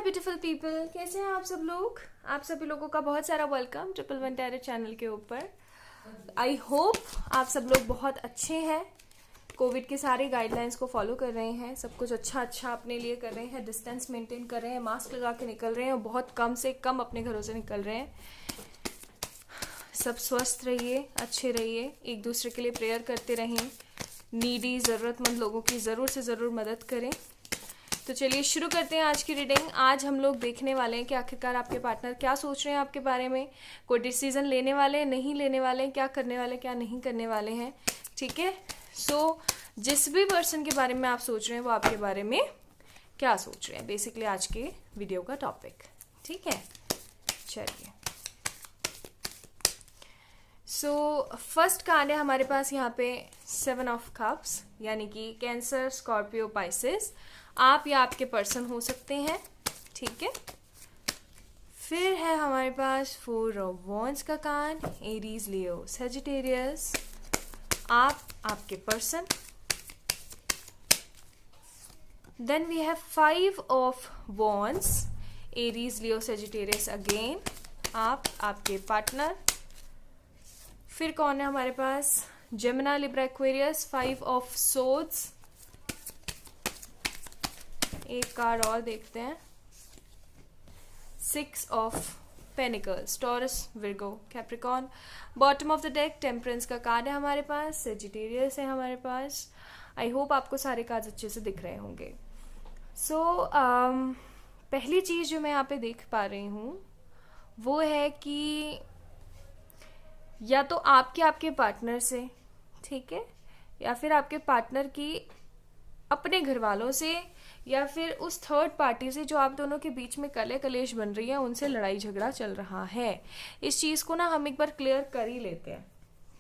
Beautiful people, कैसे हैं आप सब लोग। आप सभी लोगों का बहुत सारा welcome triple one tarot channel के ऊपर। आई होप आप सब लोग बहुत अच्छे हैं, कोविड के सारे गाइडलाइंस को फॉलो कर रहे हैं, सब कुछ अच्छा अपने लिए कर रहे हैं, डिस्टेंस मेंटेन कर रहे हैं, मास्क लगा के निकल रहे हैं और बहुत कम से कम अपने घरों से निकल रहे हैं। सब स्वस्थ रहिए, अच्छे रहिए, एक दूसरे के लिए प्रेयर करते रहें, नीडी ज़रूरतमंद लोगों की ज़रूर से ज़रूर मदद करें। तो चलिए शुरू करते हैं आज की रीडिंग। आज हम लोग देखने वाले हैं कि आखिरकार आपके पार्टनर क्या सोच रहे हैं आपके बारे में, कोई डिसीजन लेने वाले हैं, नहीं लेने वाले हैं, क्या करने वाले हैं, क्या नहीं करने वाले हैं। ठीक है, सो जिस भी पर्सन के बारे में आप सोच रहे हैं वो आपके बारे में क्या सोच रहे हैं, बेसिकली आज के वीडियो का टॉपिक। ठीक है, चलिए। सो फर्स्ट कार्ड है हमारे पास यहाँ पे 7 ऑफ कप्स, यानी कि कैंसर, स्कॉर्पियो, पाइसेस। आप या आपके पर्सन हो सकते हैं। ठीक है, फिर है हमारे पास 4 ऑफ वॉन्ड्स का कार्ड, एरीज, लियो, सजिटेरियस। आप, आपके person. Then we have 5 of wands, Aries, Leo, Sagittarius again. आप, आपके पार्टनर। फिर कौन है हमारे पास, Gemini, Libra, Aquarius, 5 of swords. एक कार्ड और देखते हैं, 6 of pentacles, Taurus, Virgo, Capricorn. Bottom of the deck temperance का कार्ड है हमारे पास, सेजिटेरियस है हमारे पास। आई होप आपको सारे कार्ड्स अच्छे से दिख रहे होंगे। सो पहली चीज जो मैं यहाँ पे देख पा रही हूँ वो है कि या तो आपके पार्टनर से, ठीक है, या फिर आपके पार्टनर की अपने घर वालों से, या फिर उस थर्ड पार्टी से जो आप दोनों के बीच में कले कलेश बन रही है, उनसे लड़ाई झगड़ा चल रहा है। इस चीज को ना हम एक बार क्लियर कर ही लेते हैं।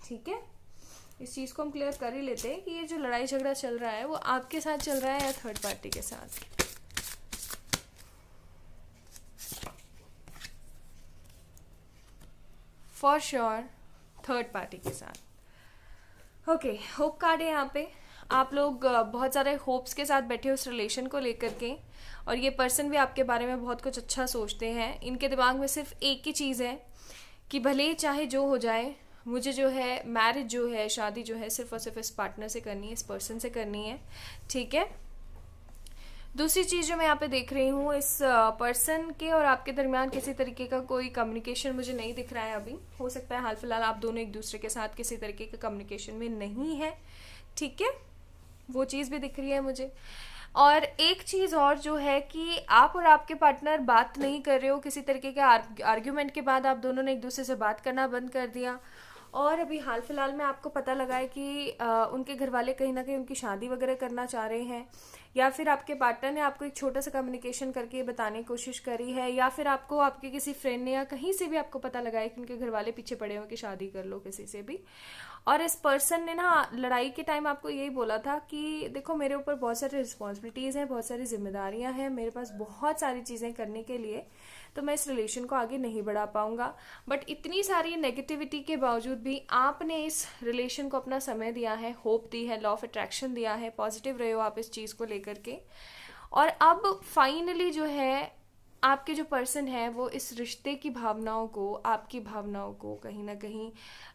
ठीक है, इस चीज को हम क्लियर कर ही लेते हैं कि ये जो लड़ाई झगड़ा चल रहा है वो आपके साथ चल रहा है या थर्ड पार्टी के साथ। फॉर श्योर थर्ड पार्टी के साथ। ओके, होप कार्ड है यहाँ पे। आप लोग बहुत सारे होप्स के साथ बैठे हो उस रिलेशन को लेकर के, और ये पर्सन भी आपके बारे में बहुत कुछ अच्छा सोचते हैं। इनके दिमाग में सिर्फ एक ही चीज़ है कि भले ही चाहे जो हो जाए, मुझे जो है मैरिज जो है, शादी जो है, सिर्फ और सिर्फ इस पार्टनर से करनी है, इस पर्सन से करनी है। ठीक है, दूसरी चीज़ जो मैं यहाँ पे देख रही हूँ, इस पर्सन के और आपके दरमियान किसी तरीके का कोई कम्युनिकेशन मुझे नहीं दिख रहा है अभी। हो सकता है हाल फिलहाल आप दोनों एक दूसरे के साथ किसी तरीके के कम्युनिकेशन में नहीं है। ठीक है, वो चीज़ भी दिख रही है मुझे। और एक चीज़ और जो है कि आप और आपके पार्टनर बात नहीं कर रहे हो, किसी तरीके के आर्ग्यूमेंट के बाद आप दोनों ने एक दूसरे से बात करना बंद कर दिया। और अभी हाल फिलहाल में आपको पता लगा है कि उनके घर वाले कहीं ना कहीं उनकी शादी वगैरह करना चाह रहे हैं, या फिर आपके पार्टनर ने आपको एक छोटा सा कम्युनिकेशन करके बताने की कोशिश करी है, या फिर आपको आपके किसी फ्रेंड ने या कहीं से भी आपको पता लगा है कि उनके घर वाले पीछे पड़े हुए कि शादी कर लो किसी से भी। और इस पर्सन ने ना लड़ाई के टाइम आपको यही बोला था कि देखो मेरे ऊपर बहुत सारी रिस्पॉन्सिबिलिटीज़ हैं, बहुत सारी जिम्मेदारियां हैं, मेरे पास बहुत सारी चीज़ें करने के लिए, तो मैं इस रिलेशन को आगे नहीं बढ़ा पाऊंगा। बट इतनी सारी नेगेटिविटी के बावजूद भी आपने इस रिलेशन को अपना समय दिया है, होप दी है, लॉ ऑफ अट्रैक्शन दिया है, पॉजिटिव रहे हो आप इस चीज़ को लेकर के। और अब फाइनली जो है आपके जो पर्सन है वो इस रिश्ते की भावनाओं को, आपकी भावनाओं को कहीं ना कहीं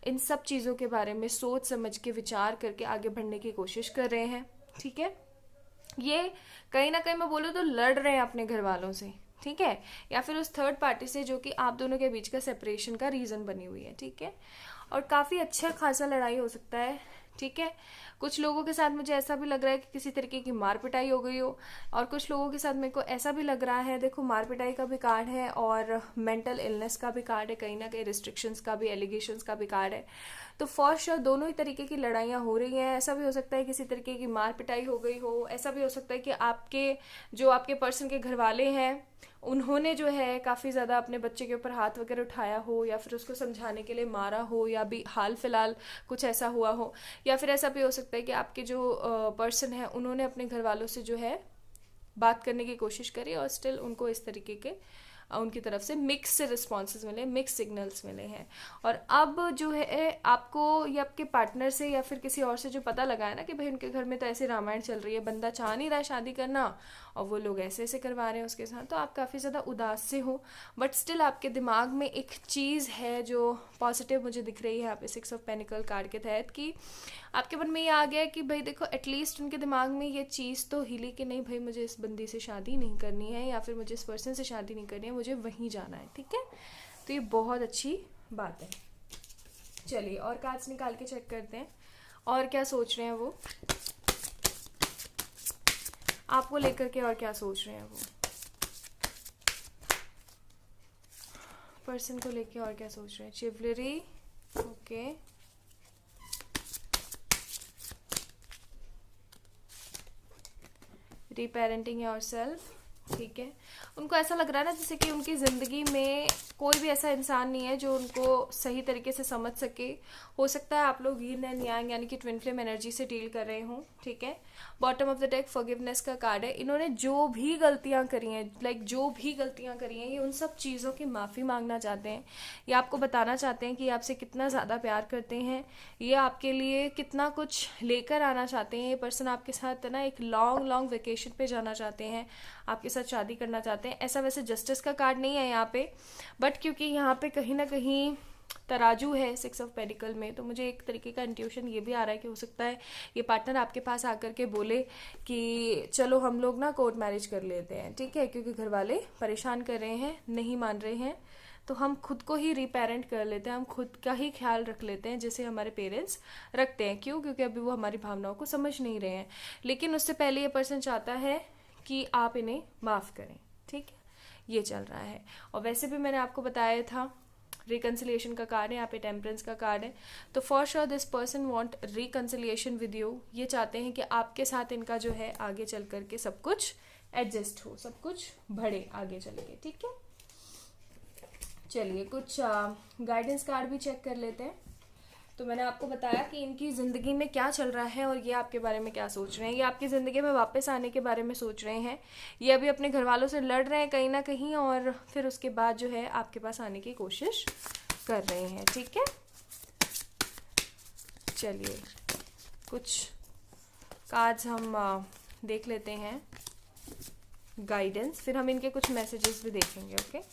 इन सब चीज़ों के बारे में सोच समझ के विचार करके आगे बढ़ने की कोशिश कर रहे हैं। ठीक है, ये कहीं ना कहीं मैं बोलूँ तो लड़ रहे हैं अपने घर वालों से, ठीक है, या फिर उस थर्ड पार्टी से जो कि आप दोनों के बीच का सेपरेशन का रीज़न बनी हुई है। ठीक है, और काफ़ी अच्छा खासा लड़ाई हो सकता है। ठीक है, कुछ लोगों के साथ मुझे ऐसा भी लग रहा है कि किसी तरीके की मार पिटाई हो गई हो, और कुछ लोगों के साथ मेरे को ऐसा भी लग रहा है, देखो मार पिटाई का भी कार्ड है और मेंटल इलनेस का भी कार्ड है, कहीं ना कहीं रिस्ट्रिक्शंस का भी, एलिगेशंस का भी कार्ड है। तो फॉर श्योर दोनों ही तरीके की लड़ाइयाँ हो रही हैं। ऐसा भी हो सकता है किसी तरीके की मार पिटाई हो गई हो, ऐसा भी हो सकता है कि आपके पर्सन के घर वाले हैं उन्होंने जो है काफ़ी ज़्यादा अपने बच्चे के ऊपर हाथ वगैरह उठाया हो, या फिर उसको समझाने के लिए मारा हो, या भी हाल फिलहाल कुछ ऐसा हुआ हो। या फिर ऐसा भी हो सकता है कि आपके जो पर्सन है उन्होंने अपने घर वालों से जो है बात करने की कोशिश करी और स्टिल उनको इस तरीके के उनकी तरफ से मिक्स से रिस्पॉन्सेज मिले, मिक्स सिग्नल्स मिले हैं। और अब जो है आपको या आपके पार्टनर से या फिर किसी और से जो पता लगा है ना कि भाई उनके घर में तो ऐसे रामायण चल रही है, बंदा चाह नहीं रहा शादी करना और वो लोग ऐसे ऐसे करवा रहे हैं उसके साथ, तो आप काफ़ी ज़्यादा उदास से हो, बट स्टिल आपके दिमाग में एक चीज़ है जो पॉजिटिव मुझे दिख रही है यहाँ पे 6 ऑफ पेनिकल कार्ड के तहत, कि आपके मन में ये आ गया है कि भाई देखो एटलीस्ट उनके दिमाग में ये चीज़ तो हिली कि नहीं भाई मुझे इस बंदी से शादी नहीं करनी है, या फिर मुझे इस पर्सन से शादी नहीं करनी है, मुझे वहीं जाना है, ठीक है। तो ये बहुत अच्छी बात है। चलिए और कार्ड्स निकाल के चेक करते हैं और क्या सोच रहे हैं वो आपको लेकर के, और क्या सोच रहे हैं वो पर्सन को लेके, और क्या सोच रहे हैं। चिवलरी, ओके, रीपेरेंटिंग योरसेल्फ, ठीक है। उनको ऐसा लग रहा है ना जैसे कि उनकी ज़िंदगी में कोई भी ऐसा इंसान नहीं है जो उनको सही तरीके से समझ सके। हो सकता है आप लोग यिन एंड यांग यानी कि ट्विन फ्लेम एनर्जी से डील कर रहे हों, ठीक है। Bottom of the deck forgiveness का कार्ड है। इन्होंने जो भी गलतियां करी हैं, जो भी गलतियां करी हैं, ये उन सब चीज़ों की माफ़ी मांगना चाहते हैं। ये आपको बताना चाहते हैं कि ये आपसे कितना ज़्यादा प्यार करते हैं, ये आपके लिए कितना कुछ लेकर आना चाहते हैं। ये पर्सन आपके साथ ना एक लॉन्ग वेकेशन पे जाना चाहते हैं, आपके साथ शादी करना चाहते हैं। ऐसा वैसे जस्टिस का कार्ड नहीं है यहाँ पे, बट क्योंकि यहाँ पे कहीं ना कहीं तराजू है 6 ऑफ पेडिकल में, तो मुझे एक तरीके का इंट्यूशन ये भी आ रहा है कि हो सकता है ये पार्टनर आपके पास आकर के बोले कि चलो हम लोग ना कोर्ट मैरिज कर लेते हैं, ठीक है, क्योंकि घर वाले परेशान कर रहे हैं, नहीं मान रहे हैं, तो हम खुद को ही रीपेरेंट कर लेते हैं, हम खुद का ही ख्याल रख लेते हैं जैसे हमारे पेरेंट्स रखते हैं। क्यों? क्योंकि अभी वो हमारी भावनाओं को समझ नहीं रहे हैं। लेकिन उससे पहले ये पर्सन चाहता है कि आप इन्हें माफ़ करें, ठीक है, ये चल रहा है। और वैसे भी मैंने आपको बताया था रिकन्सिलिएशन का कार्ड है, यहाँ पे टेम्परेंस का कार्ड है, तो for sure this person want reconciliation with you. ये चाहते हैं कि आपके साथ इनका जो है आगे चल करके सब कुछ एडजस्ट हो, सब कुछ बढ़े आगे चल के, ठीक है। चलिए कुछ गाइडेंस कार्ड भी चेक कर लेते हैं। तो मैंने आपको बताया कि इनकी ज़िंदगी में क्या चल रहा है और ये आपके बारे में क्या सोच रहे हैं। ये आपकी ज़िंदगी में वापस आने के बारे में सोच रहे हैं, ये अभी अपने घर वालों से लड़ रहे हैं कहीं ना कहीं, और फिर उसके बाद जो है आपके पास आने की कोशिश कर रहे हैं, ठीक है। चलिए कुछ कार्ड्स हम देख लेते हैं गाइडेंस, फिर हम इनके कुछ मैसेजेस भी देखेंगे, ओके।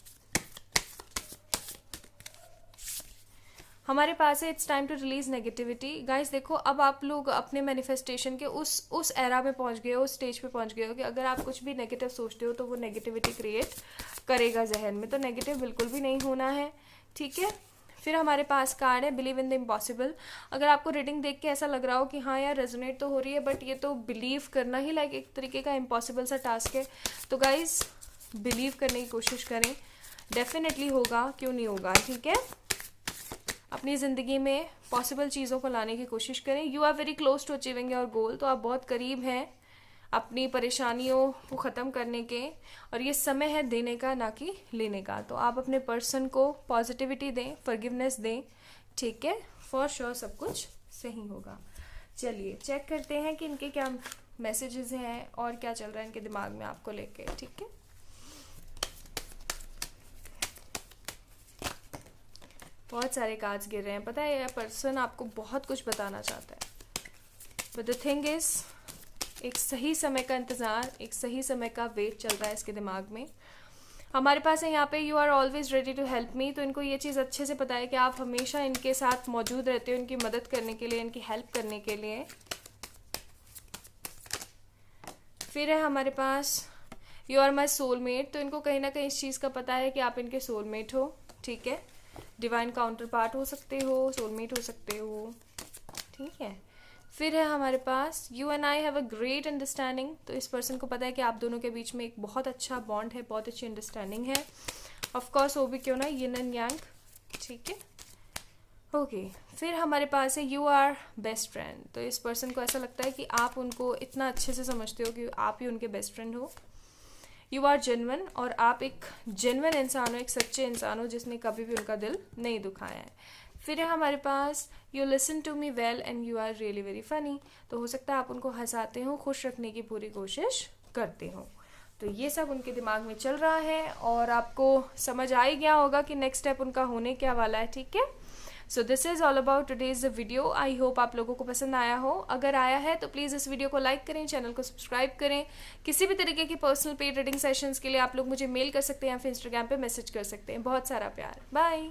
हमारे पास है it's time to release negativity. Guys देखो अब आप लोग अपने मैनिफेस्टेशन के उस एरा में पहुंच गए हो, उस स्टेज पे पहुंच गए हो कि अगर आप कुछ भी नेगेटिव सोचते हो तो वो नेगेटिविटी क्रिएट करेगा जहन में, तो नेगेटिव बिल्कुल भी नहीं होना है, ठीक है। फिर हमारे पास कार्ड है बिलीव इन द इम्पॉसिबल। अगर आपको रीडिंग देख के ऐसा लग रहा हो कि हाँ यार रेजोनेट तो हो रही है, बट ये तो बिलीव करना ही लाइक एक तरीके का इम्पॉसिबल सा टास्क है, तो गाइज बिलीव करने की कोशिश करें, डेफिनेटली होगा, क्यों नहीं होगा, ठीक है। अपनी ज़िंदगी में पॉसिबल चीज़ों को लाने की कोशिश करें। You are very close to achieving your goal, तो आप बहुत करीब हैं अपनी परेशानियों को ख़त्म करने के, और ये समय है देने का ना कि लेने का। तो आप अपने पर्सन को पॉजिटिविटी दें, फॉरगिवनेस दें, ठीक है, फॉर श्योर सब कुछ सही होगा। चलिए चेक करते हैं कि इनके क्या मैसेजेस हैं और क्या चल रहा है इनके दिमाग में आपको लेके, ठीक है। बहुत सारे कार्ड्स गिर रहे हैं, पता है यह पर्सन आपको बहुत कुछ बताना चाहता है, बट द थिंग इज एक सही समय का इंतज़ार, एक सही समय का वेट चल रहा है इसके दिमाग में। हमारे पास है यहाँ पे you are always ready to help me, तो इनको ये चीज़ अच्छे से पता है कि आप हमेशा इनके साथ मौजूद रहते हो, इनकी मदद करने के लिए, इनकी हेल्प करने के लिए। फिर है हमारे पास यू आर माई सोलमेट, तो इनको कहीं ना कहीं इस चीज़ का पता है कि आप इनके सोलमेट हो, ठीक है। डिवाइन काउंटर पार्ट हो सकते हो, सोलमेट हो सकते हो, ठीक है। फिर है हमारे पास you and I have a great understanding, तो इस पर्सन को पता है कि आप दोनों के बीच में एक बहुत अच्छा बॉन्ड है, बहुत अच्छी अंडरस्टैंडिंग है। ऑफ कोर्स वो भी क्यों ना यिन एंड यांग, ठीक है, ओके। फिर हमारे पास है यू आर बेस्ट फ्रेंड, तो इस पर्सन को ऐसा लगता है कि आप उनको इतना अच्छे से समझते हो कि आप ही उनके बेस्ट फ्रेंड हो। यू आर जेन्युइन, और आप एक जेन्युइन इंसान हो, एक सच्चे इंसान हो जिसने कभी भी उनका दिल नहीं दुखाया है। फिर है हमारे पास you listen to me well and you are really very funny, तो हो सकता है आप उनको हंसाते हो, खुश रखने की पूरी कोशिश करते हो। तो ये सब उनके दिमाग में चल रहा है और आपको समझ आ ही गया होगा कि नेक्स्ट स्टेप उनका होने क्या वाला है, ठीक है। So this is all about today's video. I hope आप लोगों को पसंद आया हो। अगर आया है तो प्लीज़ इस वीडियो को लाइक करें, चैनल को सब्सक्राइब करें। किसी भी तरीके की पर्सनल पेड रीडिंग सेशंस के लिए आप लोग मुझे मेल कर सकते हैं या फिर इंस्टाग्राम पे मैसेज कर सकते हैं। बहुत सारा प्यार। बाय।